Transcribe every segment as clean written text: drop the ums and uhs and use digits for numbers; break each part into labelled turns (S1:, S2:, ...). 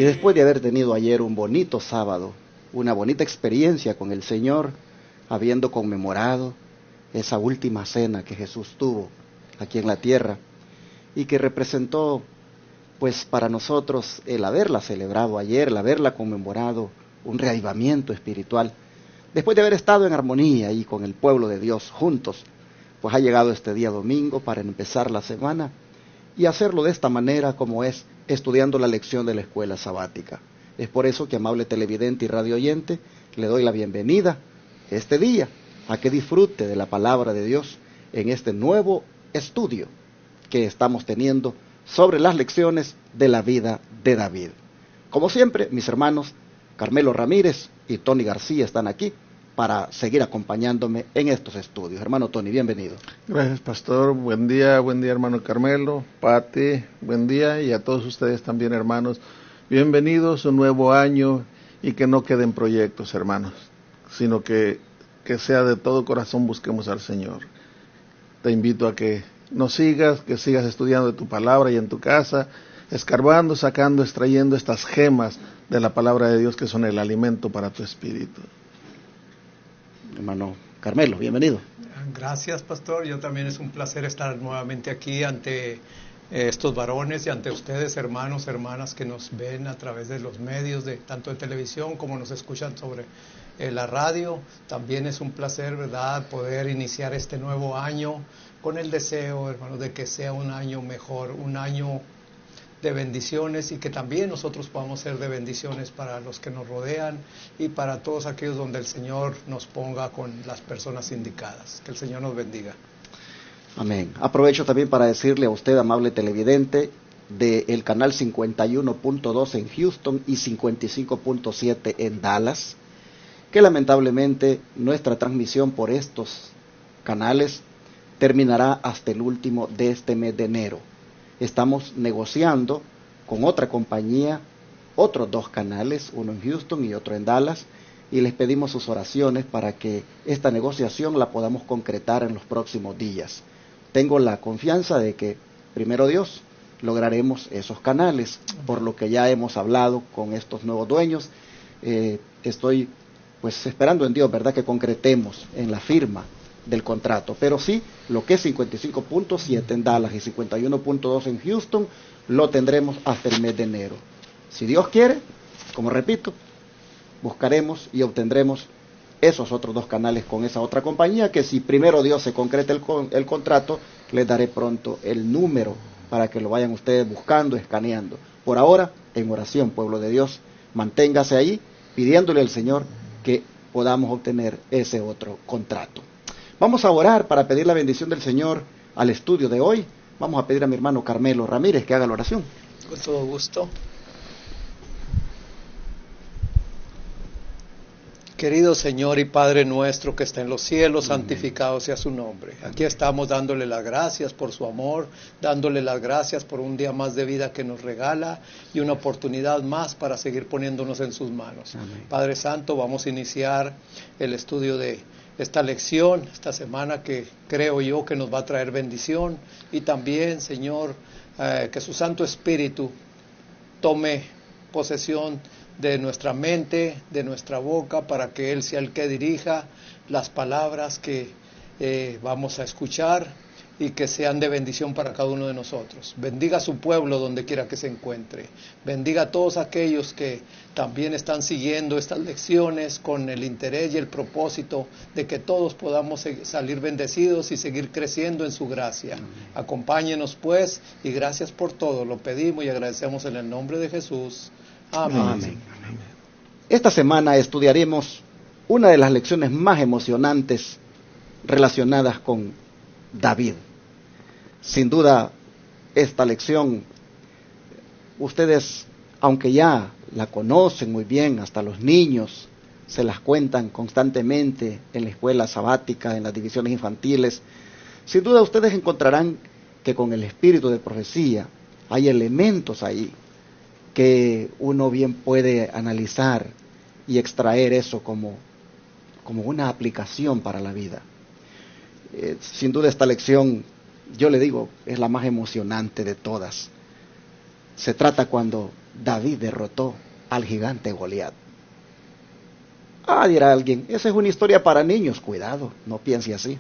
S1: después de haber tenido ayer un bonito sábado, una bonita experiencia con el Señor, habiendo conmemorado esa última cena que Jesús tuvo aquí en la tierra y que representó, pues para nosotros, el haberla celebrado ayer, el haberla conmemorado, un reavivamiento espiritual. Después de haber estado en armonía y con el pueblo de Dios juntos, pues ha llegado este día domingo para empezar la semana y hacerlo de esta manera como es, estudiando la lección de la escuela sabática. Es por eso que, amable televidente y radio oyente, le doy la bienvenida este día a que disfrute de la palabra de Dios en este nuevo estudio que estamos teniendo sobre las lecciones de la vida de David. Como siempre, mis hermanos Carmelo Ramírez y Tony García están aquí para seguir acompañándome en estos estudios. Hermano Tony, bienvenido.
S2: Gracias, pastor. Buen día, hermano Carmelo, Pati, buen día, y a todos ustedes también, hermanos. Bienvenidos a un nuevo año, y que no queden proyectos, hermanos, sino que sea de todo corazón busquemos al Señor. Te invito a que nos sigas, que sigas estudiando de tu palabra y en tu casa, escarbando, sacando, extrayendo estas gemas de la palabra de Dios que son el alimento para tu espíritu.
S1: Hermano Carmelo, bienvenido.
S3: Gracias, pastor. Yo también es un placer estar nuevamente aquí ante estos varones y ante ustedes, hermanos, hermanas, que nos ven a través de los medios, de tanto de televisión como nos escuchan sobre la radio. También es un placer, ¿verdad?, poder iniciar este nuevo año con el deseo, hermanos, de que sea un año mejor, un año de bendiciones, y que también nosotros podamos ser de bendiciones para los que nos rodean y para todos aquellos donde el Señor nos ponga con las personas indicadas. Que el Señor nos bendiga.
S1: Amén. Aprovecho también para decirle a usted, amable televidente, del canal 51.2 en Houston y 55.7 en Dallas, que lamentablemente nuestra transmisión por estos canales terminará hasta el último de este mes de enero. Estamos negociando con otra compañía, otros 2 canales, uno en Houston y otro en Dallas, y les pedimos sus oraciones para que esta negociación la podamos concretar en los próximos días. Tengo la confianza de que, primero Dios, lograremos esos canales, por lo que ya hemos hablado con estos nuevos dueños. Estoy pues esperando en Dios, ¿verdad?, que concretemos en la firma del contrato, pero sí, lo que es 55.7 en Dallas y 51.2 en Houston, lo tendremos hasta el mes de enero. Si Dios quiere, como repito, buscaremos y obtendremos esos otros 2 canales con esa otra compañía, que si primero Dios se concreta el contrato, les daré pronto el número para que lo vayan ustedes buscando, escaneando. Por ahora, en oración, pueblo de Dios, manténgase ahí, pidiéndole al Señor que podamos obtener ese otro contrato. Vamos a orar para pedir la bendición del Señor al estudio de hoy. Vamos a pedir a mi hermano Carmelo Ramírez que haga la oración.
S3: Con todo gusto. Querido Señor y Padre nuestro que está en los cielos, santificado sea su nombre. Aquí estamos dándole las gracias por su amor, dándole las gracias por un día más de vida que nos regala y una oportunidad más para seguir poniéndonos en sus manos. Amén. Padre Santo, vamos a iniciar el estudio de esta lección, esta semana, que creo yo que nos va a traer bendición, y también, Señor, que su Santo Espíritu tome posesión de nuestra mente, de nuestra boca, para que Él sea el que dirija las palabras que vamos a escuchar y que sean de bendición para cada uno de nosotros. Bendiga a su pueblo donde quiera que se encuentre. Bendiga a todos aquellos que también están siguiendo estas lecciones con el interés y el propósito de que todos podamos salir bendecidos y seguir creciendo en su gracia. Amén. Acompáñenos pues, y gracias por todo. Lo pedimos y agradecemos en el nombre de Jesús. Amén.
S1: Amén. Esta semana estudiaremos una de las lecciones más emocionantes relacionadas con David. Sin duda, esta lección, ustedes, aunque ya la conocen muy bien, hasta los niños se las cuentan constantemente en la escuela sabática, en las divisiones infantiles, sin duda ustedes encontrarán que con el espíritu de profecía hay elementos ahí que uno bien puede analizar y extraer eso como una aplicación para la vida. Sin duda esta lección, yo le digo, es la más emocionante de todas. Se trata cuando David derrotó al gigante Goliat. Ah, dirá alguien, esa es una historia para niños. Cuidado, no piense así.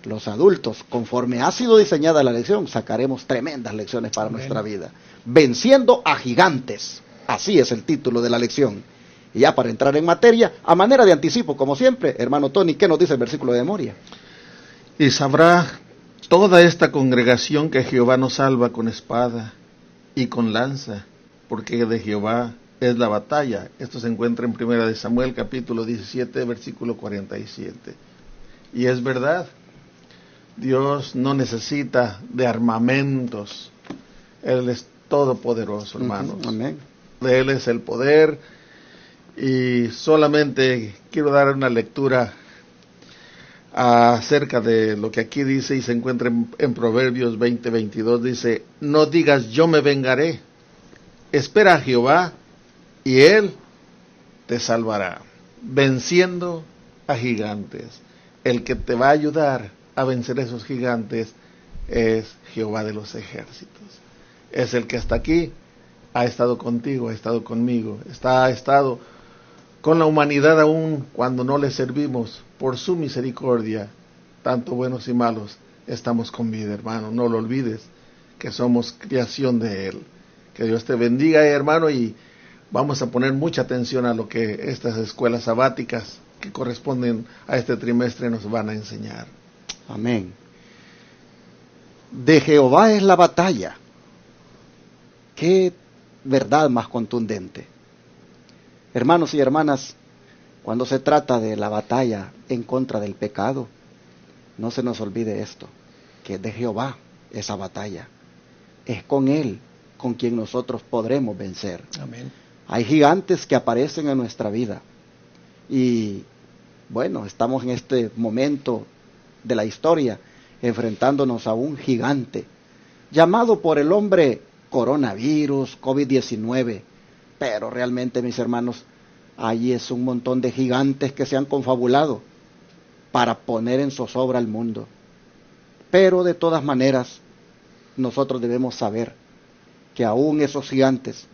S1: Los adultos, conforme ha sido diseñada la lección, sacaremos tremendas lecciones para nuestra vida. Venciendo a gigantes. Así es el título de la lección. Y ya para entrar en materia, a manera de anticipo, como siempre, hermano Tony, ¿qué nos dice el versículo de memoria?
S2: Y sabrá toda esta congregación que Jehová nos salva con espada y con lanza, porque de Jehová es la batalla. Esto se encuentra en 1 de Samuel, capítulo 17, versículo 47. Y es verdad, Dios no necesita de armamentos. Él es todopoderoso, hermanos.
S1: Amén.
S2: De Él es el poder. Y solamente quiero dar una lectura acerca de lo que aquí dice y se encuentra en Proverbios 20:22. Dice: no digas yo me vengaré, espera a Jehová y Él te salvará, venciendo a gigantes. El que te va a ayudar a vencer esos gigantes es Jehová de los ejércitos. Es el que está aquí, ha estado contigo, ha estado conmigo, ha estado con la humanidad aún cuando no le servimos. Por su misericordia, tanto buenos y malos, estamos con vida, hermano. No lo olvides, que somos creación de Él. Que Dios te bendiga, hermano, y vamos a poner mucha atención a lo que estas escuelas sabáticas que corresponden a este trimestre nos van a enseñar.
S1: Amén. De Jehová es la batalla. Qué verdad más contundente. Hermanos y hermanas, cuando se trata de la batalla en contra del pecado, no se nos olvide esto, que de Jehová esa batalla. Es con Él con quien nosotros podremos vencer.
S3: Amén.
S1: Hay gigantes que aparecen en nuestra vida. Y bueno, estamos en este momento de la historia enfrentándonos a un gigante llamado por el hombre coronavirus, COVID-19. Pero realmente, mis hermanos, ahí es un montón de gigantes que se han confabulado para poner en zozobra al mundo. Pero de todas maneras, nosotros debemos saber que aún esos gigantes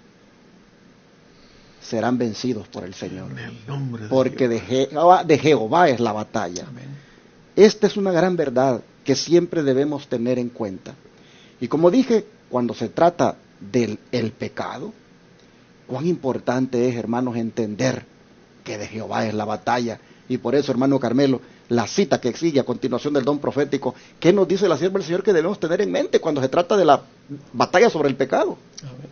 S1: serán vencidos por el Señor.
S2: En el nombre de
S1: porque
S2: Jehová.
S1: de Jehová es la batalla.
S3: Amén.
S1: Esta es una gran verdad que siempre debemos tener en cuenta. Y como dije, cuando se trata del pecado, cuán importante es, hermanos, entender que de Jehová es la batalla. Y por eso, hermano Carmelo, la cita que sigue a continuación del don profético, ¿qué nos dice la sierva del Señor que debemos tener en mente cuando se trata de la batalla sobre el pecado?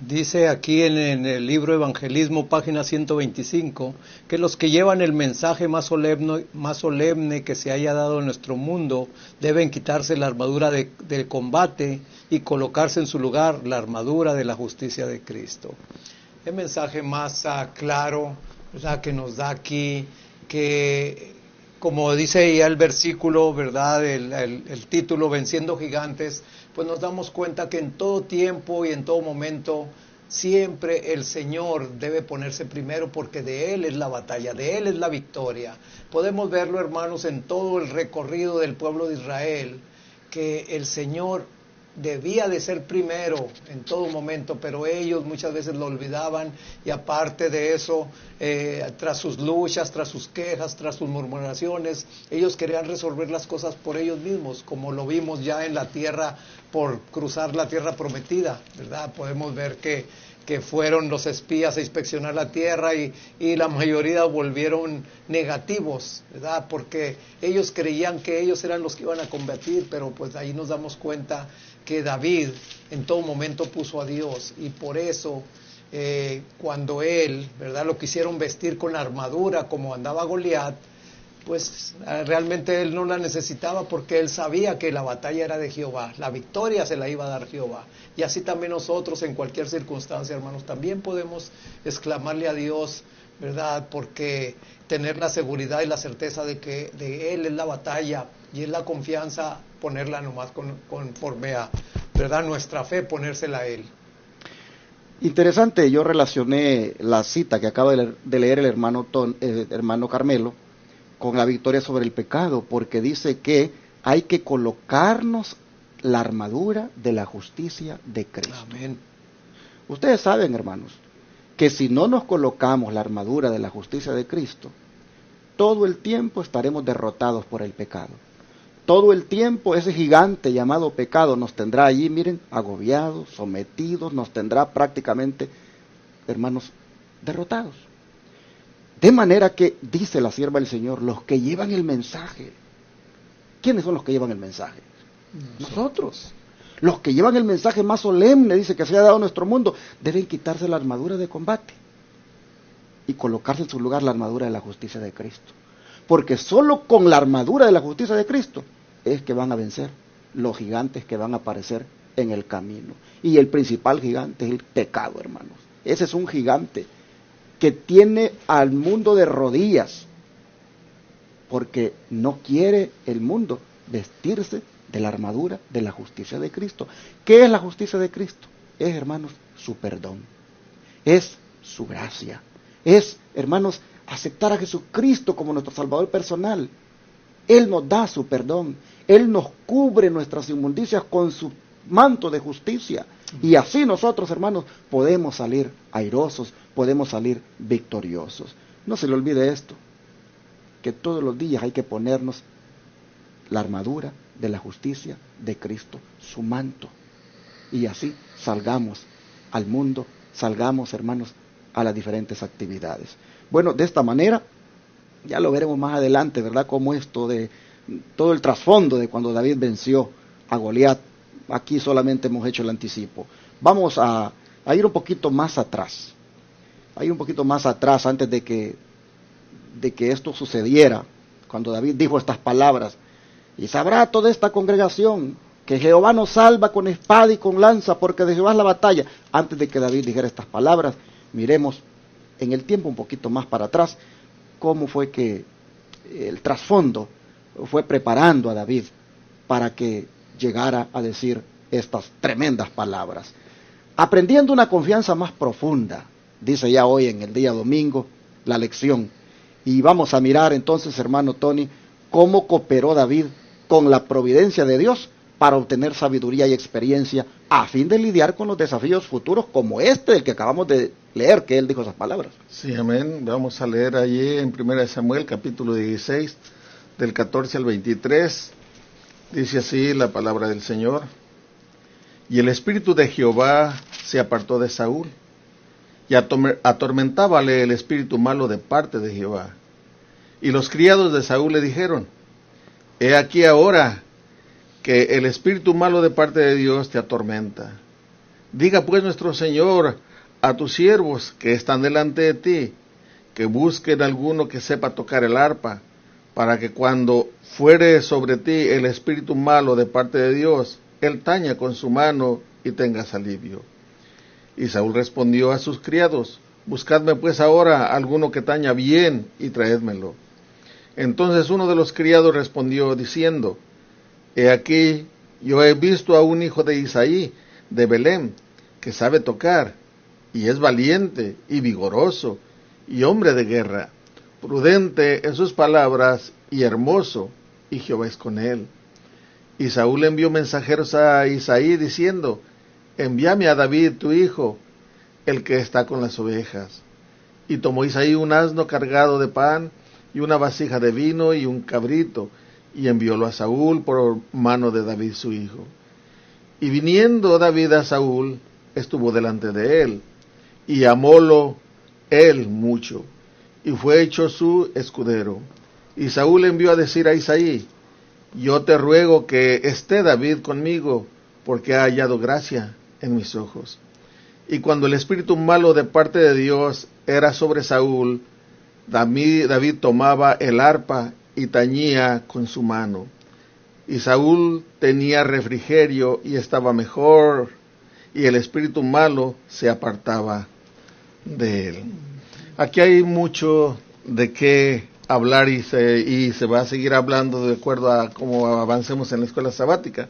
S3: Dice aquí en el libro Evangelismo, página 125, que los que llevan el mensaje más solemne que se haya dado en nuestro mundo deben quitarse la armadura del combate y colocarse en su lugar la armadura de la justicia de Cristo. El mensaje más claro, ¿verdad?, que nos da aquí, que como dice ya el versículo, ¿verdad?, el título, Venciendo Gigantes, pues nos damos cuenta que en todo tiempo y en todo momento siempre el Señor debe ponerse primero, porque de Él es la batalla, de Él es la victoria. Podemos verlo, hermanos, en todo el recorrido del pueblo de Israel, que el Señor debía de ser primero en todo momento, pero ellos muchas veces lo olvidaban, y aparte de eso, tras sus luchas, tras sus quejas, tras sus murmuraciones, ellos querían resolver las cosas por ellos mismos, como lo vimos ya en la tierra, por cruzar la tierra prometida, ¿verdad? Podemos ver que fueron los espías a inspeccionar la tierra y la mayoría volvieron negativos, ¿verdad? Porque ellos creían que ellos eran los que iban a combatir, pero pues ahí nos damos cuenta que David en todo momento puso a Dios, y por eso cuando él, ¿verdad?, lo quisieron vestir con la armadura como andaba Goliat, pues realmente él no la necesitaba, porque él sabía que la batalla era de Jehová, la victoria se la iba a dar Jehová. Y así también nosotros en cualquier circunstancia, hermanos, también podemos exclamarle a Dios, ¿verdad?, porque tener la seguridad y la certeza de que de Él es la batalla, y es la confianza ponerla nomás conforme a, ¿verdad?, nuestra fe, ponérsela a Él.
S1: Interesante, yo relacioné la cita que acaba de leer el hermano Carmelo con la victoria sobre el pecado, porque dice que hay que colocarnos la armadura de la justicia de Cristo.
S3: Amén.
S1: Ustedes saben, hermanos, que si no nos colocamos la armadura de la justicia de Cristo, todo el tiempo estaremos derrotados por el pecado. Todo el tiempo ese gigante llamado pecado nos tendrá allí, miren, agobiados, sometidos, nos tendrá prácticamente, hermanos, derrotados. De manera que, dice la sierva del Señor, los que llevan el mensaje. ¿Quiénes son los que llevan el mensaje? Nosotros. Los que llevan el mensaje más solemne, dice, que se ha dado a nuestro mundo, deben quitarse la armadura de combate y colocarse en su lugar la armadura de la justicia de Cristo. Porque solo con la armadura de la justicia de Cristo es que van a vencer los gigantes que van a aparecer en el camino. Y el principal gigante es el pecado, hermanos. Ese es un gigante que tiene al mundo de rodillas, porque no quiere el mundo vestirse de la armadura de la justicia de Cristo. ¿Qué es la justicia de Cristo? Es, hermanos, su perdón. Es su gracia. Es, hermanos, aceptar a Jesucristo como nuestro Salvador personal. Él nos da su perdón. Él nos cubre nuestras inmundicias con su manto de justicia. Y así nosotros, hermanos, podemos salir airosos, podemos salir victoriosos. No se le olvide esto, que todos los días hay que ponernos la armadura de la justicia de Cristo, su manto. Y así salgamos al mundo, salgamos, hermanos, a las diferentes actividades. Bueno, de esta manera, ya lo veremos más adelante, ¿verdad? Como esto de todo el trasfondo de cuando David venció a Goliat. Aquí solamente hemos hecho el anticipo. Vamos a ir un poquito más atrás. A ir un poquito más atrás antes de que esto sucediera. Cuando David dijo estas palabras: y sabrá toda esta congregación que Jehová nos salva con espada y con lanza, porque de Jehová es la batalla. Antes de que David dijera estas palabras, miremos en el tiempo un poquito más para atrás, cómo fue que el trasfondo fue preparando a David para que llegara a decir estas tremendas palabras. Aprendiendo una confianza más profunda, dice ya hoy en el día domingo la lección. Y vamos a mirar entonces, hermano Tony, cómo cooperó David con la providencia de Dios para obtener sabiduría y experiencia a fin de lidiar con los desafíos futuros como este del que acabamos de leer, que él dijo esas palabras.
S2: Sí, amén. Vamos a leer allí en 1 Samuel, capítulo 16, del 14 al 23. Dice así la palabra del Señor: y el espíritu de Jehová se apartó de Saúl, y atormentábale el espíritu malo de parte de Jehová. Y los criados de Saúl le dijeron: he aquí ahora que el espíritu malo de parte de Dios te atormenta. Diga pues nuestro Señor a tus siervos que están delante de ti, que busquen alguno que sepa tocar el arpa, para que cuando fuere sobre ti el espíritu malo de parte de Dios, él taña con su mano y tengas alivio. Y Saúl respondió a sus criados: buscadme pues ahora alguno que taña bien y traédmelo. Entonces uno de los criados respondió diciendo: he aquí, yo he visto a un hijo de Isaí de Belén, que sabe tocar, y es valiente y vigoroso, y hombre de guerra, prudente en sus palabras y hermoso, y Jehová es con él. Y Saúl envió mensajeros a Isaí diciendo: envíame a David tu hijo, el que está con las ovejas. Y tomó Isaí un asno cargado de pan, y una vasija de vino, y un cabrito, y enviólo a Saúl por mano de David su hijo. Y viniendo David a Saúl, estuvo delante de él, y amólo él mucho, y fue hecho su escudero. Y Saúl envió a decir a Isaí: yo te ruego que esté David conmigo, porque ha hallado gracia en mis ojos. Y cuando el espíritu malo de parte de Dios era sobre Saúl, David tomaba el arpa y tañía con su mano. Y Saúl tenía refrigerio y estaba mejor, y el espíritu malo se apartaba de él. Aquí hay mucho de qué hablar y se va a seguir hablando de acuerdo a cómo avancemos en la escuela sabática.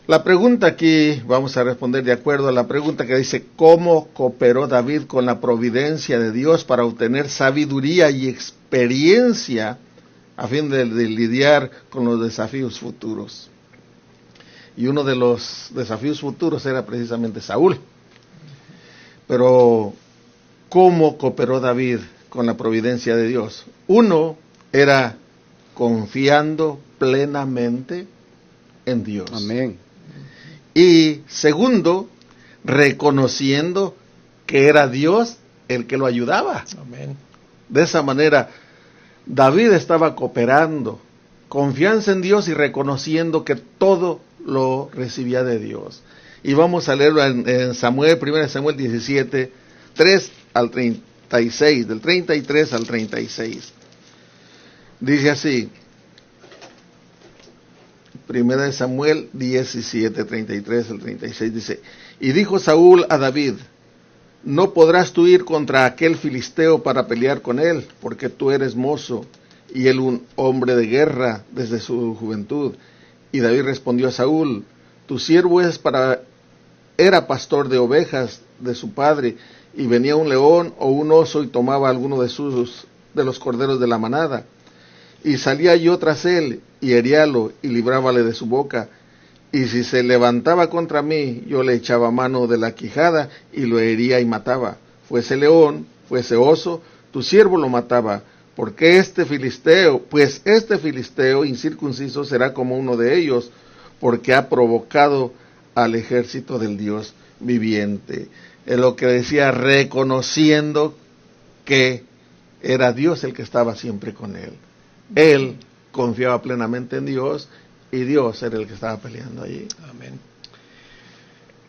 S2: La pregunta aquí, vamos a responder de acuerdo a la pregunta que dice: ¿cómo cooperó David con la providencia de Dios para obtener sabiduría y experiencia a fin de lidiar con los desafíos futuros? Y uno de los desafíos futuros era precisamente Saúl. Pero, ¿cómo cooperó David con la providencia de Dios? Uno era confiando plenamente en Dios.
S1: Amén.
S2: Y segundo, reconociendo que era Dios el que lo ayudaba.
S3: Amén.
S2: De esa manera, David estaba cooperando, confianza en Dios y reconociendo que todo lo recibía de Dios. Y vamos a leerlo en Samuel, 1 Samuel 17, 3 al 36, del 33 al 36. Dice así, 1 Samuel 17, 33 al 36, dice, y dijo Saúl a David, no podrás tú ir contra aquel filisteo para pelear con él, porque tú eres mozo, y él un hombre de guerra desde su juventud. Y David respondió a Saúl, tu siervo era pastor de ovejas de su padre, y venía un león o un oso y tomaba alguno de los corderos de la manada. Y salía yo tras él, y heríalo, y librábale de su boca. Y si se levantaba contra mí, yo le echaba mano de la quijada, y lo hería y mataba. Fuese león, fuese oso, tu siervo lo mataba. Porque este filisteo incircunciso será como uno de ellos, porque ha provocado al ejército del Dios viviente. Es lo que decía, reconociendo que era Dios el que estaba siempre con él. Él confiaba plenamente en Dios y Dios era el que estaba peleando allí.
S3: Amén.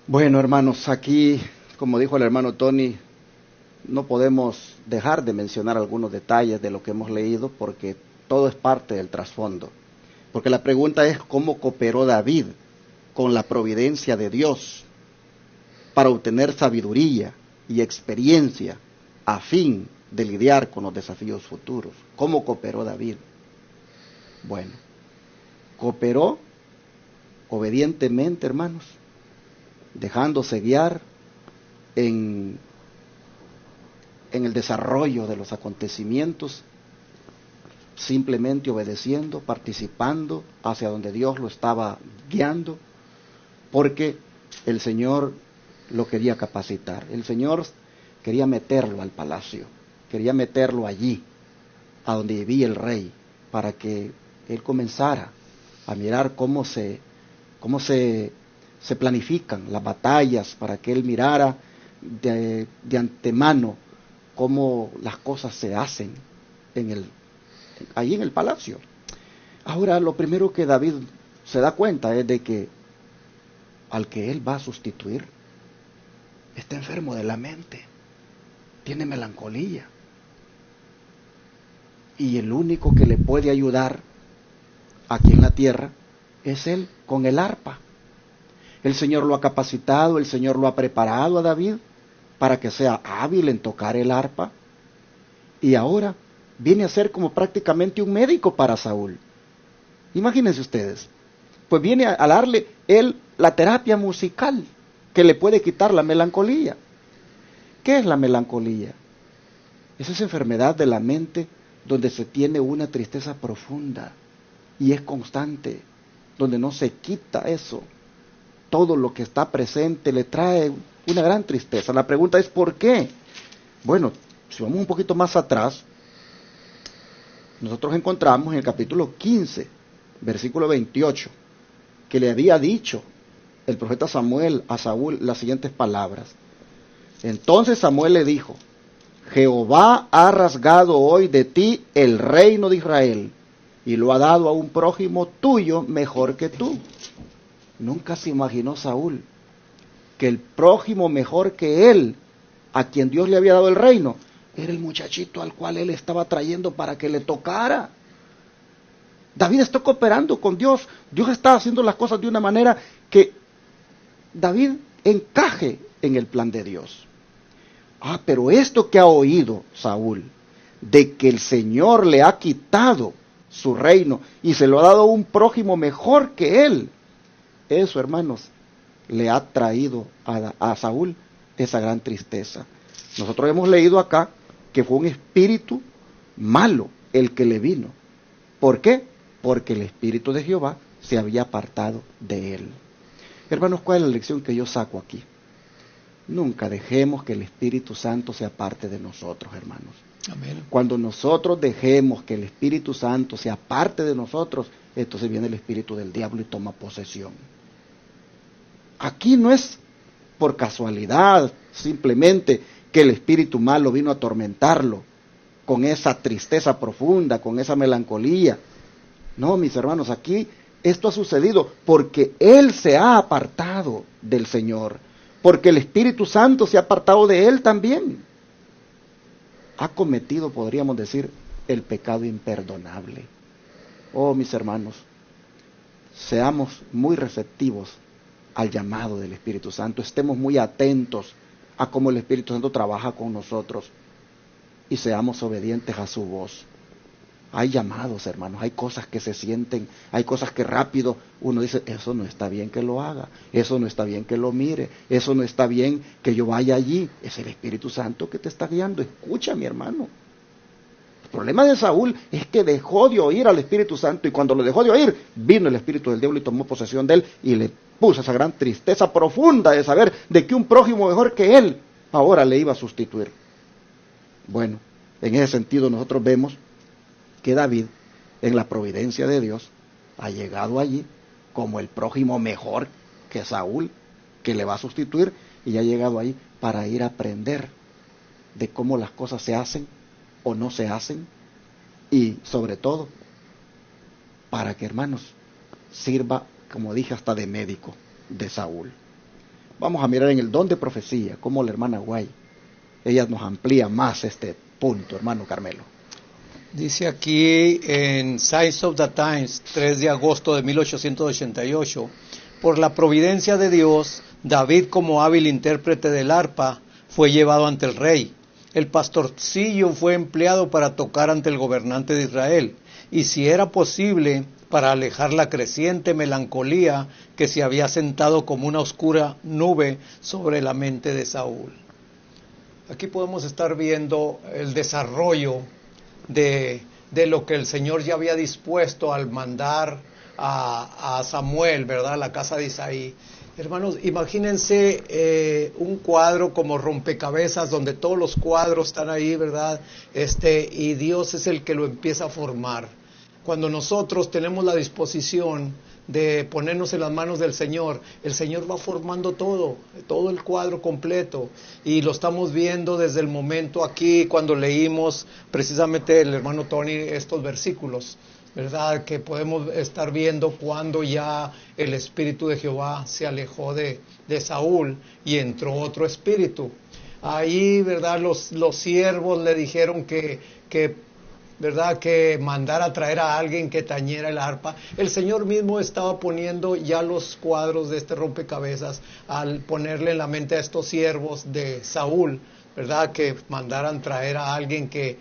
S1: Bueno, hermanos, aquí, como dijo el hermano Tony, no podemos dejar de mencionar algunos detalles de lo que hemos leído porque todo es parte del trasfondo. Porque la pregunta es cómo cooperó David con la providencia de Dios para obtener sabiduría y experiencia a fin de lidiar con los desafíos futuros. ¿Cómo cooperó David? Bueno, cooperó obedientemente, hermanos, dejándose guiar en el desarrollo de los acontecimientos, simplemente obedeciendo, participando hacia donde Dios lo estaba guiando, porque el Señor lo quería capacitar. El Señor quería meterlo al palacio, quería meterlo allí, a donde vivía el rey, para que él comenzara a mirar cómo se planifican las batallas, para que él mirara de antemano cómo las cosas se hacen allí en el palacio. Ahora, lo primero que David se da cuenta es de que al que él va a sustituir está enfermo de la mente, tiene melancolía, y el único que le puede ayudar aquí en la tierra es él con el arpa. El Señor lo ha capacitado, el Señor lo ha preparado a David para que sea hábil en tocar el arpa, y ahora viene a ser como prácticamente un médico para Saúl. Imagínense ustedes, pues viene a darle él la terapia musical que le puede quitar la melancolía. ¿Qué es la melancolía? Es esa enfermedad de la mente donde se tiene una tristeza profunda y es constante, donde no se quita eso. Todo lo que está presente le trae una gran tristeza. La pregunta es ¿por qué? Bueno, si vamos un poquito más atrás, nosotros encontramos en el capítulo 15, versículo 28, que le había dicho el profeta Samuel a Saúl las siguientes palabras. Entonces Samuel le dijo, Jehová ha rasgado hoy de ti el reino de Israel y lo ha dado a un prójimo tuyo mejor que tú. Nunca se imaginó Saúl que el prójimo mejor que él, a quien Dios le había dado el reino, era el muchachito al cual él estaba trayendo para que le tocara. David está cooperando con Dios. Dios está haciendo las cosas de una manera que David encaje en el plan de Dios. Pero esto que ha oído Saúl, de que el Señor le ha quitado su reino y se lo ha dado a un prójimo mejor que él, eso, hermanos, le ha traído a Saúl esa gran tristeza. Nosotros hemos leído acá que fue un espíritu malo el que le vino. ¿Por qué? Porque el espíritu de Jehová se había apartado de él. Hermanos, ¿cuál es la lección que yo saco aquí? Nunca dejemos que el Espíritu Santo sea parte de nosotros, hermanos.
S3: Amén.
S1: Cuando nosotros dejemos que el Espíritu Santo sea parte de nosotros, entonces viene el espíritu del diablo y toma posesión. Aquí no es por casualidad, simplemente que el espíritu malo vino a atormentarlo con esa tristeza profunda, con esa melancolía. No, mis hermanos, aquí esto ha sucedido porque él se ha apartado del Señor, porque el Espíritu Santo se ha apartado de él también. Ha cometido, podríamos decir, el pecado imperdonable. Oh, mis hermanos, seamos muy receptivos al llamado del Espíritu Santo, estemos muy atentos a cómo el Espíritu Santo trabaja con nosotros y seamos obedientes a su voz. Hay llamados, hermanos, hay cosas que se sienten, hay cosas que rápido uno dice, eso no está bien que lo haga, eso no está bien que lo mire, eso no está bien que yo vaya allí. Es el Espíritu Santo que te está guiando. Escucha, mi hermano. El problema de Saúl es que dejó de oír al Espíritu Santo, y cuando lo dejó de oír, vino el espíritu del diablo y tomó posesión de él y le puso esa gran tristeza profunda de saber de que un prójimo mejor que él ahora le iba a sustituir. Bueno, en ese sentido nosotros vemos que David, en la providencia de Dios, ha llegado allí como el prójimo mejor que Saúl, que le va a sustituir, y ha llegado ahí para ir a aprender de cómo las cosas se hacen o no se hacen, y sobre todo, para que, hermanos, sirva, como dije, hasta de médico de Saúl. Vamos a mirar en el don de profecía, cómo la hermana Guay, ella nos amplía más este punto, hermano Carmelo.
S3: Dice aquí en Signs of the Times, 3 de agosto de 1888, por la providencia de Dios, David, como hábil intérprete del arpa, fue llevado ante el rey. El pastorcillo fue empleado para tocar ante el gobernante de Israel, y si era posible, para alejar la creciente melancolía que se había sentado como una oscura nube sobre la mente de Saúl. Aquí podemos estar viendo el desarrollo de lo que el Señor ya había dispuesto al mandar a Samuel, ¿verdad?, a la casa de Isaí. Hermanos, imagínense un cuadro como rompecabezas, donde todos los cuadros están ahí, ¿verdad? Y Dios es el que lo empieza a formar. Cuando nosotros tenemos la disposición de ponernos en las manos del Señor, el Señor va formando todo el cuadro completo, y lo estamos viendo desde el momento aquí, cuando leímos precisamente el hermano Tony estos versículos, ¿verdad? Que podemos estar viendo cuando ya el espíritu de Jehová se alejó de Saúl y entró otro espíritu. Ahí, ¿verdad? Los siervos le dijeron que ¿verdad?, que mandara a traer a alguien que tañera el arpa. El Señor mismo estaba poniendo ya los cuadros de este rompecabezas al ponerle en la mente a estos siervos de Saúl, ¿verdad?, que mandaran traer a alguien que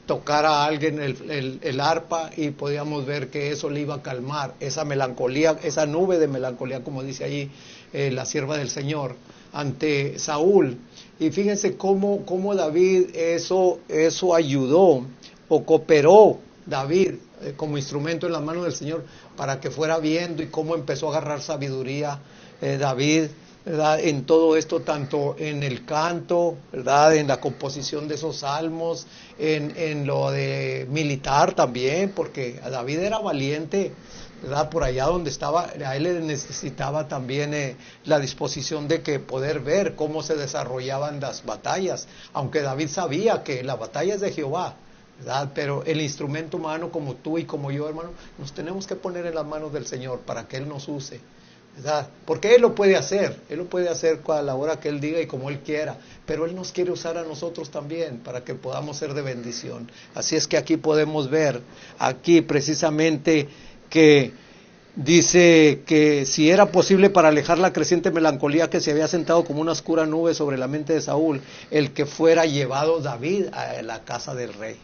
S3: tocara a alguien el arpa, y podíamos ver que eso le iba a calmar esa melancolía, esa nube de melancolía, como dice allí la sierva del Señor, ante Saúl. Y fíjense cómo David eso ayudó, o cooperó David como instrumento en las manos del Señor para que fuera viendo, y cómo empezó a agarrar sabiduría David, ¿verdad?, en todo esto, tanto en el canto, ¿verdad?, en la composición de esos salmos, en lo de militar también, porque David era valiente, ¿verdad?, por allá donde estaba, a él le necesitaba también la disposición de que poder ver cómo se desarrollaban las batallas, aunque David sabía que la batalla es de Jehová, ¿verdad?, pero el instrumento humano, como tú y como yo, hermano, nos tenemos que poner en las manos del Señor para que Él nos use, ¿verdad?, porque Él lo puede hacer a la hora que Él diga y como Él quiera, pero Él nos quiere usar a nosotros también para que podamos ser de bendición. Así es que aquí podemos ver, aquí precisamente, que dice que si era posible, para alejar la creciente melancolía que se había sentado como una oscura nube sobre la mente de Saúl, el que fuera llevado David a la casa del rey,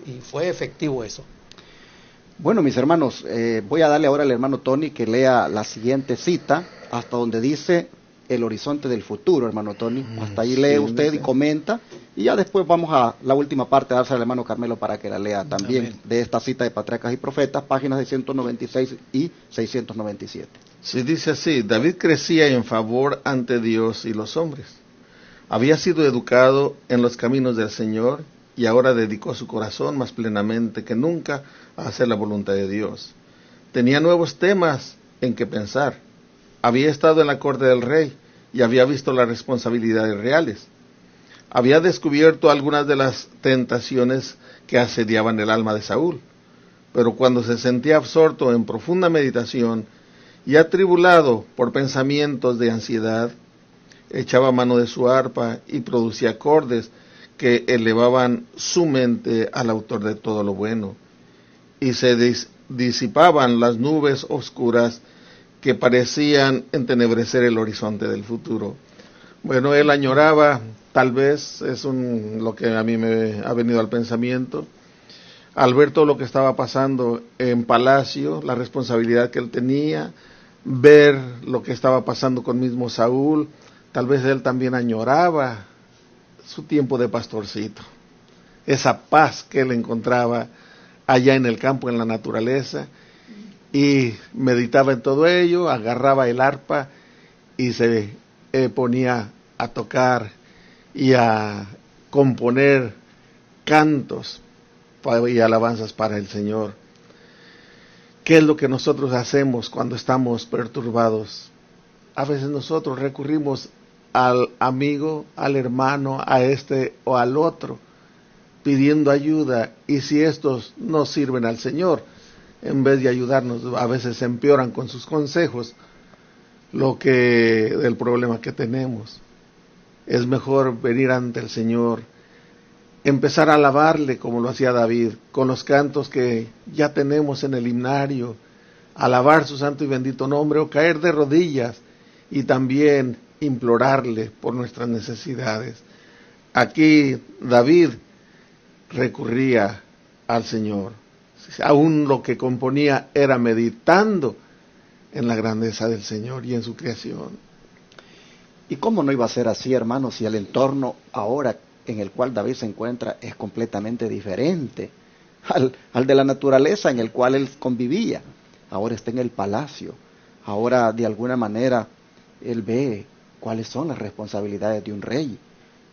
S3: y fue efectivo eso.
S1: Bueno, mis hermanos, voy a darle ahora al hermano Tony que lea la siguiente cita, hasta donde dice el horizonte del futuro, hermano Tony. Hasta ahí lee usted y comenta, y ya después vamos a la última parte, a darse al hermano Carmelo para que la lea también. Amén. De esta cita de Patriarcas y Profetas, páginas 696 y 697.
S2: Sí, dice así: David crecía en favor ante Dios y los hombres. Había sido educado en los caminos del Señor y ahora dedicó su corazón más plenamente que nunca a hacer la voluntad de Dios. Tenía nuevos temas en que pensar. Había estado en la corte del rey y había visto las responsabilidades reales. Había descubierto algunas de las tentaciones que asediaban el alma de Saúl, pero cuando se sentía absorto en profunda meditación y atribulado por pensamientos de ansiedad, echaba mano de su arpa y producía acordes que elevaban su mente al autor de todo lo bueno, y se disipaban las nubes oscuras que parecían entenebrecer el horizonte del futuro. Bueno, él añoraba, tal vez es lo que a mí me ha venido al pensamiento, al ver todo lo que estaba pasando en palacio, la responsabilidad que él tenía, ver lo que estaba pasando con mismo Saúl, tal vez él también añoraba su tiempo de pastorcito, esa paz que él encontraba allá en el campo, en la naturaleza, y meditaba en todo ello, agarraba el arpa y se ponía a tocar y a componer cantos y alabanzas para el Señor. ¿Qué es lo que nosotros hacemos cuando estamos perturbados? A veces nosotros recurrimos al amigo, al hermano, a este o al otro, pidiendo ayuda, y si estos no sirven al Señor, en vez de ayudarnos, a veces empeoran con sus consejos del problema que tenemos. Es mejor venir ante el Señor, empezar a alabarle como lo hacía David, con los cantos que ya tenemos en el himnario, alabar su santo y bendito nombre, o caer de rodillas y también implorarle por nuestras necesidades. Aquí David recurría al Señor, aún lo que componía era meditando en la grandeza del Señor y en su creación.
S1: ¿Y cómo no iba a ser así, hermanos, si el entorno ahora en el cual David se encuentra es completamente diferente al de la naturaleza en el cual él convivía? Ahora está en el palacio, ahora de alguna manera él ve cuáles son las responsabilidades de un rey,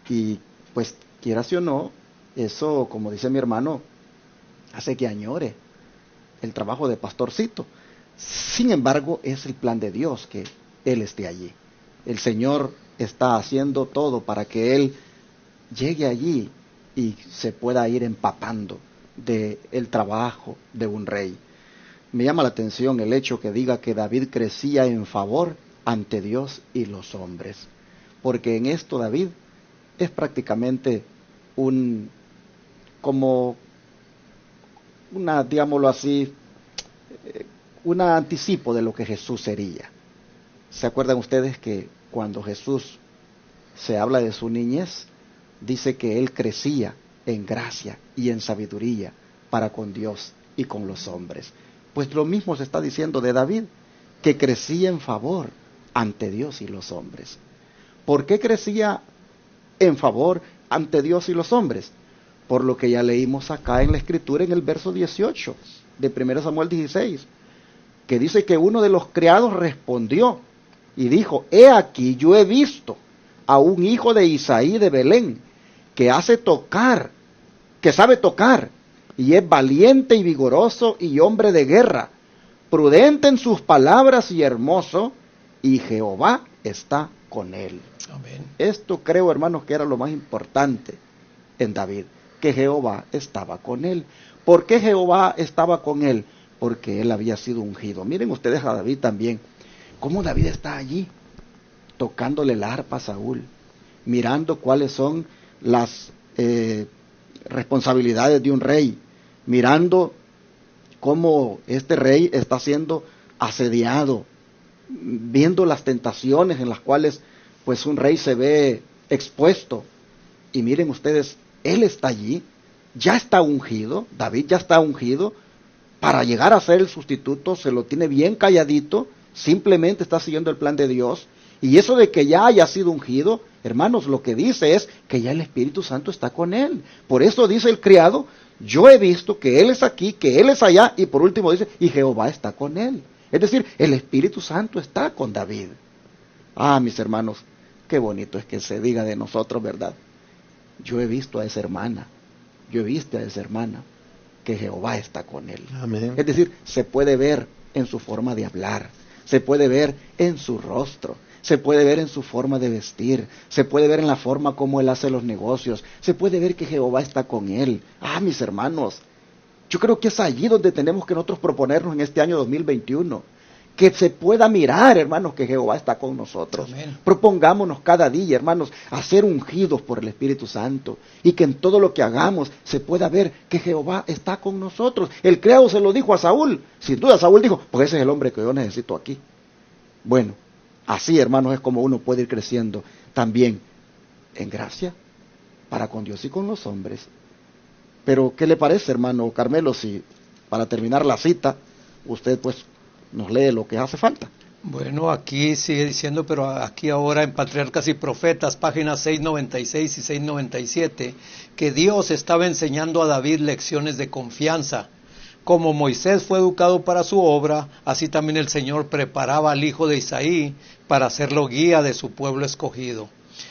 S1: y pues quieras o no, eso, como dice mi hermano, hace que añore el trabajo de pastorcito. Sin embargo, es el plan de Dios que él esté allí. El Señor está haciendo todo para que él llegue allí y se pueda ir empapando del trabajo de un rey. Me llama la atención el hecho que diga que David crecía en favor ante Dios y los hombres, porque en esto David es prácticamente digámoslo así, un anticipo de lo que Jesús sería. ¿Se acuerdan ustedes que cuando Jesús se habla de su niñez, dice que él crecía en gracia y en sabiduría para con Dios y con los hombres? Pues lo mismo se está diciendo de David, que crecía en favor ante Dios y los hombres. ¿Por qué crecía en favor ante Dios y los hombres? Por lo que ya leímos acá en la Escritura, en el verso 18 de 1 Samuel 16, que dice que uno de los criados respondió y dijo: he aquí, yo he visto a un hijo de Isaí de Belén, que sabe tocar, y es valiente y vigoroso y hombre de guerra, prudente en sus palabras y hermoso, y Jehová está con él.
S3: Amén.
S1: Esto creo, hermanos, que era lo más importante en David, que Jehová estaba con él. ¿Por qué Jehová estaba con él? Porque él había sido ungido. Miren ustedes a David también, cómo David está allí, tocándole la arpa a Saúl, mirando cuáles son las responsabilidades de un rey, mirando cómo este rey está siendo asediado, viendo las tentaciones en las cuales pues un rey se ve expuesto. Y miren ustedes, él está allí, ya está ungido, David ya está ungido para llegar a ser el sustituto, se lo tiene bien calladito, simplemente está siguiendo el plan de Dios. Y eso de que ya haya sido ungido, hermanos, lo que dice es que ya el Espíritu Santo está con él. Por eso dice el criado: yo he visto que él es aquí, que él es allá, y por último dice: y Jehová está con él. Es decir, el Espíritu Santo está con David. Ah, mis hermanos, qué bonito es que se diga de nosotros, ¿verdad? Yo he visto a esa hermana, yo he visto a esa hermana, que Jehová está con él.
S2: Amén.
S1: Es decir, se puede ver en su forma de hablar, se puede ver en su rostro, se puede ver en su forma de vestir, se puede ver en la forma como él hace los negocios, se puede ver que Jehová está con él. Ah, mis hermanos, yo creo que es allí donde tenemos que nosotros proponernos en este año 2021, que se pueda mirar, hermanos, que Jehová está con nosotros.
S3: Amén.
S1: Propongámonos cada día, hermanos, a ser ungidos por el Espíritu Santo, y que en todo lo que hagamos se pueda ver que Jehová está con nosotros. El criado se lo dijo a Saúl, sin duda Saúl dijo, pues ese es el hombre que yo necesito aquí. Bueno, así, hermanos, es como uno puede ir creciendo también en gracia para con Dios y con los hombres. Pero, ¿qué le parece, hermano Carmelo, si para terminar la cita, usted pues nos lee lo que hace falta?
S3: Bueno, aquí sigue diciendo, pero aquí ahora en Patriarcas y Profetas, páginas 696 y 697, que Dios estaba enseñando a David lecciones de confianza. Como Moisés fue educado para su obra, así también el Señor preparaba al hijo de Isaí para hacerlo guía de su pueblo escogido.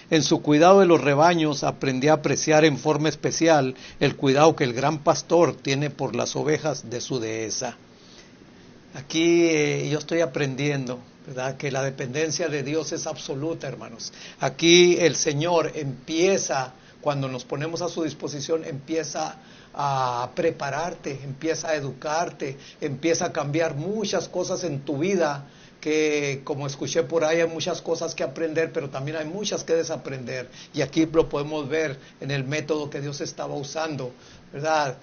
S3: En su cuidado de los rebaños aprendí a apreciar en forma especial el cuidado que el gran pastor tiene por las ovejas de su dehesa. Aquí yo estoy aprendiendo, ¿verdad?, que la dependencia de Dios es absoluta, hermanos. Aquí el Señor empieza, cuando nos ponemos a su disposición, empieza a prepararte, empieza a educarte, empieza a cambiar muchas cosas en tu vida, que como escuché por ahí hay muchas cosas que aprender, pero también hay muchas que desaprender, y aquí lo podemos ver en el método que Dios estaba usando, ¿verdad?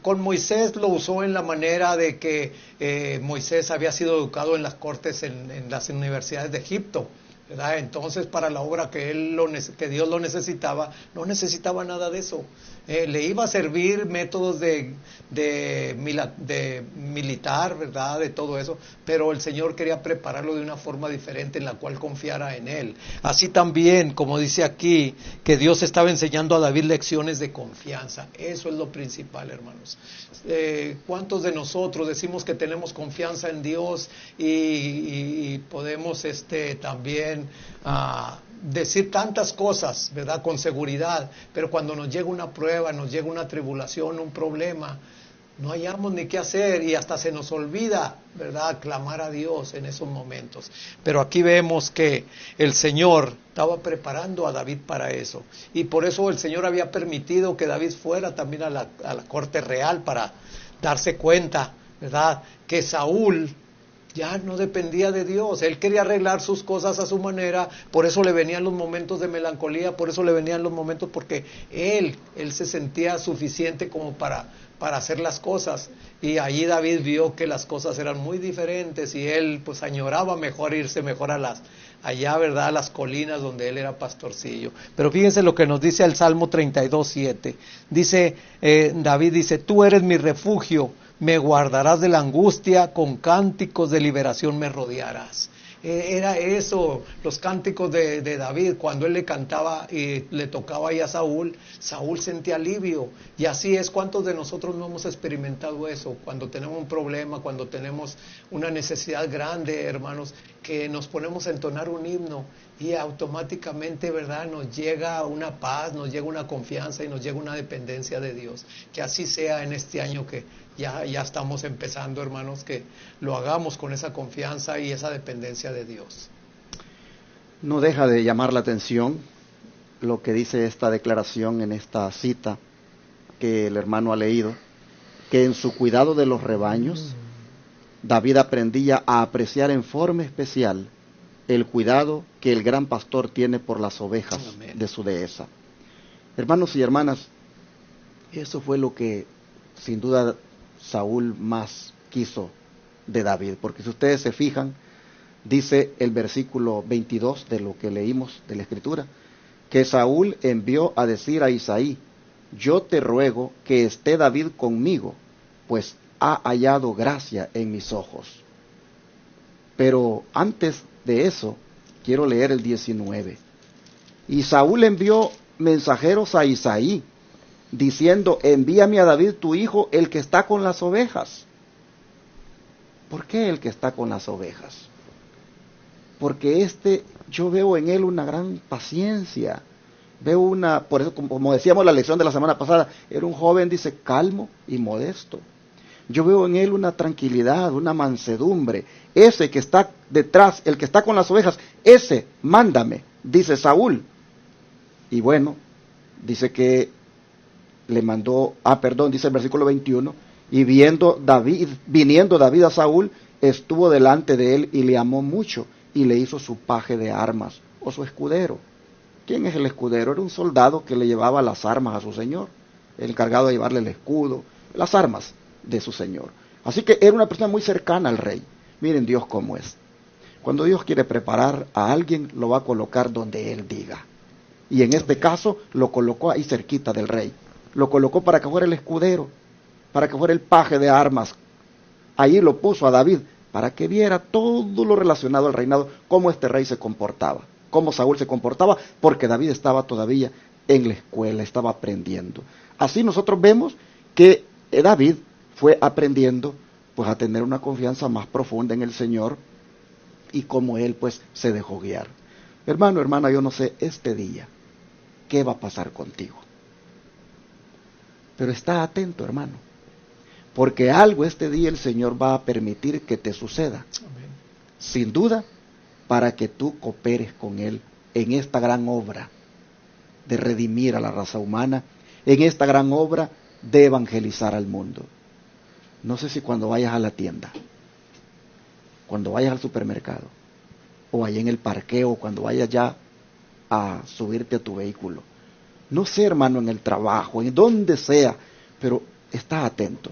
S3: Con Moisés lo usó en la manera de que Moisés había sido educado en las cortes, en las universidades de Egipto, ¿verdad? Entonces, para la obra que Dios lo necesitaba, no necesitaba nada de eso. Le iba a servir métodos de militar, ¿verdad?, de todo eso, pero el Señor quería prepararlo de una forma diferente en la cual confiara en Él. Así también, como dice aquí, que Dios estaba enseñando a David lecciones de confianza. Eso es lo principal, hermanos. ¿Cuántos de nosotros decimos que tenemos confianza en Dios y podemos también decir tantas cosas, ¿verdad?, con seguridad, pero cuando nos llega una prueba, nos llega una tribulación, un problema, no hallamos ni qué hacer y hasta se nos olvida, ¿verdad?, clamar a Dios en esos momentos? Pero aquí vemos que el Señor estaba preparando a David para eso, y por eso el Señor había permitido que David fuera también a la corte real para darse cuenta, ¿verdad?, que Saúl ya no dependía de Dios. Él quería arreglar sus cosas a su manera, por eso le venían los momentos de melancolía, por eso le venían los momentos, porque él se sentía suficiente como para hacer las cosas, y allí David vio que las cosas eran muy diferentes, y él pues añoraba mejor irse mejor allá, ¿verdad?, a las colinas donde él era pastorcillo. Pero fíjense lo que nos dice el Salmo 32:7. Dice, David dice, tú eres mi refugio, me guardarás de la angustia, con cánticos de liberación me rodearás. Era eso, los cánticos de David, cuando él le cantaba y le tocaba ahí a Saúl, Saúl sentía alivio. Y así es, ¿cuántos de nosotros no hemos experimentado eso? Cuando tenemos un problema, cuando tenemos una necesidad grande, hermanos, que nos ponemos a entonar un himno y automáticamente, ¿verdad?, nos llega una paz, nos llega una confianza y nos llega una dependencia de Dios. Que así sea en este año que ya estamos empezando, hermanos, que lo hagamos con esa confianza y esa dependencia de Dios.
S1: No deja de llamar la atención lo que dice esta declaración en esta cita que el hermano ha leído, que en su cuidado de los rebaños, David aprendía a apreciar en forma especial el cuidado que el gran pastor tiene por las ovejas
S3: Amén.
S1: de su dehesa. Hermanos y hermanas, eso fue lo que sin duda Saúl más quiso de David, porque si ustedes se fijan, dice el versículo 22 de lo que leímos de la Escritura, que Saúl envió a decir a Isaí, yo te ruego que esté David conmigo, pues ha hallado gracia en mis ojos. Pero antes de eso, quiero leer el 19. Y Saúl envió mensajeros a Isaí, diciendo, envíame a David tu hijo, el que está con las ovejas. ¿Por qué el que está con las ovejas? Porque yo veo en él una gran paciencia. Veo por eso, como decíamos en la lección de la semana pasada, era un joven, dice, calmo y modesto. Yo veo en él una tranquilidad, una mansedumbre. Ese que está detrás, el que está con las ovejas, ese, mándame, dice Saúl. Y bueno, dice que le mandó, dice el versículo 21, y viniendo David a Saúl, estuvo delante de él y le amó mucho, y le hizo su paje de armas, o su escudero. ¿Quién es el escudero? Era un soldado que le llevaba las armas a su señor, el encargado de llevarle el escudo, las armas de su señor. Así que era una persona muy cercana al rey. Miren Dios cómo es. Cuando Dios quiere preparar a alguien, lo va a colocar donde Él diga. Y en este caso, lo colocó ahí cerquita del rey. Lo colocó para que fuera el escudero, para que fuera el paje de armas. Ahí lo puso a David, para que viera todo lo relacionado al reinado, cómo este rey se comportaba, cómo Saúl se comportaba, porque David estaba todavía en la escuela, estaba aprendiendo. Así nosotros vemos que David fue aprendiendo pues a tener una confianza más profunda en el Señor, y cómo él pues se dejó guiar. Hermano, hermana, yo no sé este día qué va a pasar contigo, pero está atento, hermano, porque algo este día el Señor va a permitir que te suceda. Amén. Sin duda, para que tú cooperes con Él en esta gran obra de redimir a la raza humana, en esta gran obra de evangelizar al mundo. No sé si cuando vayas a la tienda, cuando vayas al supermercado, o allá en el parqueo, cuando vayas ya a subirte a tu vehículo. No sé, hermano, en el trabajo, en donde sea, pero está atento.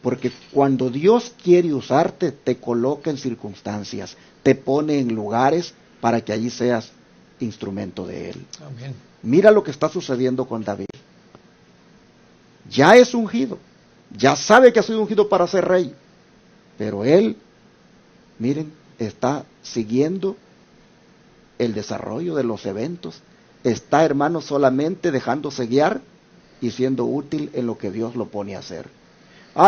S1: Porque cuando Dios quiere usarte, te coloca en circunstancias, te pone en lugares para que allí seas instrumento de Él. Amén. Mira lo que está sucediendo con David. Ya es ungido, ya sabe que ha sido ungido para ser rey, pero él, miren, está siguiendo el desarrollo de los eventos, está, hermano, solamente dejándose guiar y siendo útil en lo que Dios lo pone a hacer.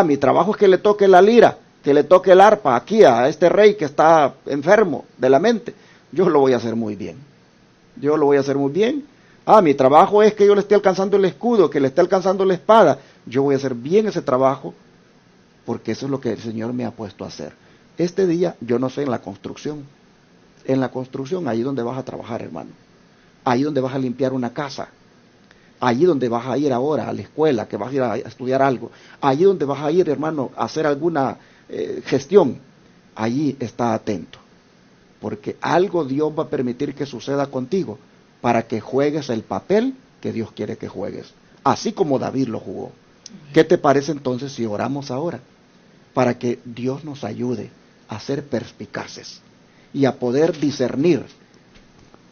S1: Mi trabajo es que le toque la lira, que le toque el arpa aquí a este rey que está enfermo de la mente. Yo lo voy a hacer muy bien. Yo lo voy a hacer muy bien. Mi trabajo es que yo le esté alcanzando el escudo, que le esté alcanzando la espada. Yo voy a hacer bien ese trabajo, porque eso es lo que el Señor me ha puesto a hacer. Este día, yo no sé, en la construcción, ahí donde vas a trabajar, hermano, ahí donde vas a limpiar una casa, allí donde vas a ir ahora a la escuela, que vas a ir a estudiar algo, allí donde vas a ir, hermano, a hacer alguna gestión, allí está atento, porque algo Dios va a permitir que suceda contigo, para que juegues el papel que Dios quiere que juegues, así como David lo jugó. ¿Qué te parece entonces si oramos ahora? Para que Dios nos ayude a ser perspicaces y a poder discernir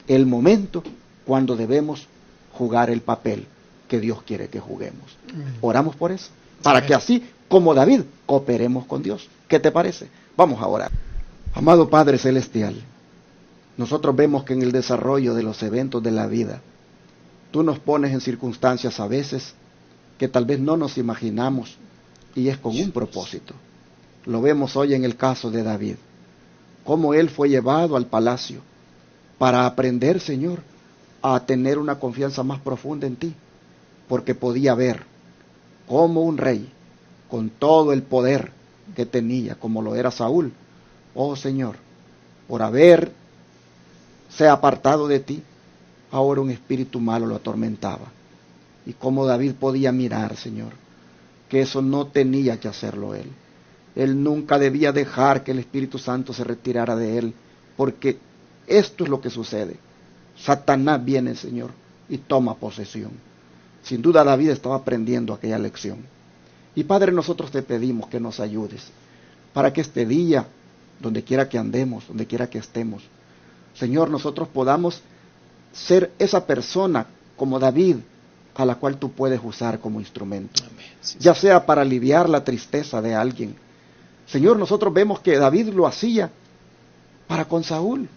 S1: el momento cuando debemos jugar el papel que Dios quiere que juguemos. Oramos por eso, para que así como David cooperemos con Dios. ¿Qué te parece? Vamos a orar. Amado Padre Celestial, nosotros vemos que en el desarrollo de los eventos de la vida, tú nos pones en circunstancias a veces que tal vez no nos imaginamos, y es con un propósito. Lo vemos hoy en el caso de David, cómo él fue llevado al palacio para aprender, Señor, a tener una confianza más profunda en ti, porque podía ver cómo un rey, con todo el poder que tenía, como lo era Saúl, oh Señor, por haberse apartado de ti, ahora un espíritu malo lo atormentaba. Y cómo David podía mirar, Señor, que eso no tenía que hacerlo él. Él nunca debía dejar que el Espíritu Santo se retirara de él, porque esto es lo que sucede. Satanás viene, Señor, y toma posesión. Sin duda David estaba aprendiendo aquella lección. Y Padre, nosotros te pedimos que nos ayudes, para que este día, donde quiera que andemos, donde quiera que estemos, Señor, nosotros podamos ser esa persona como David, a la cual tú puedes usar como instrumento. Amén. Sí, ya sea para aliviar la tristeza de alguien. Señor, nosotros vemos que David lo hacía para con Saúl.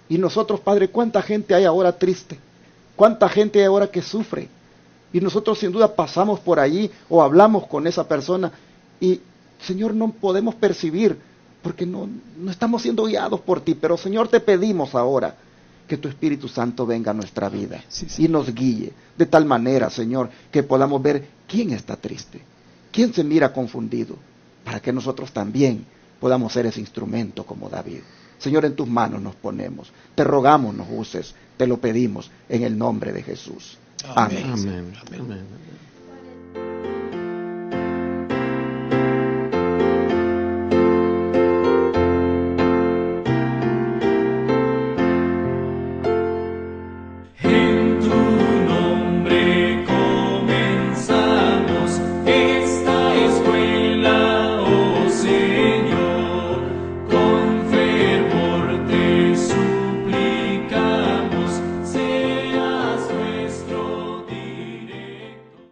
S1: Y nosotros, Padre, ¿cuánta gente hay ahora triste? ¿Cuánta gente hay ahora que sufre? Y nosotros sin duda pasamos por allí o hablamos con esa persona y Señor, no podemos percibir porque no estamos siendo guiados por ti, pero Señor, te pedimos ahora que tu Espíritu Santo venga a nuestra vida y nos guíe de tal manera, Señor, que podamos ver quién está triste, quién se mira confundido, para que nosotros también podamos ser ese instrumento como David. Señor, en tus manos nos ponemos. Te rogamos nos uses, te lo pedimos en el nombre de Jesús. Amén.
S2: Amén. Amén.